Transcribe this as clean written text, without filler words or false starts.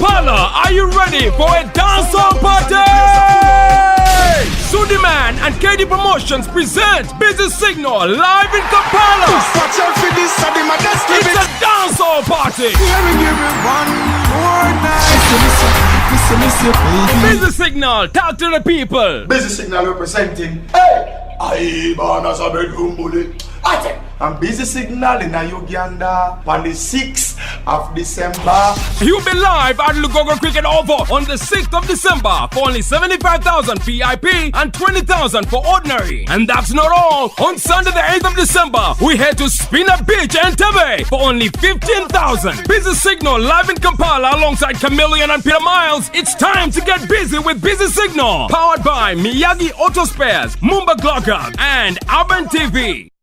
Kampala, are you ready for a dancehall party? Sudiman and KD Promotions present Busy Signal live in Kampala. Watch out for this, It's a dancehall party. Busy Signal, talk to the people. Busy Signal representing. Hey, I born as a bedroom bully. I'm Busy Signal in Uganda on the 6th of December. You'll be live at LUGOGO Cricket Oval on the 6th of December for only 75,000 VIP and 20,000 for ordinary. And that's not all. On Sunday the 8th of December, we head to SPENNER Beach, ENTEBBE for only 15,000. Busy Signal live in Kampala alongside Chameleon and Peter Miles. It's time to get busy with Busy Signal. Powered by Miyagi Auto Spares, Mumba Glocker and Advert TV.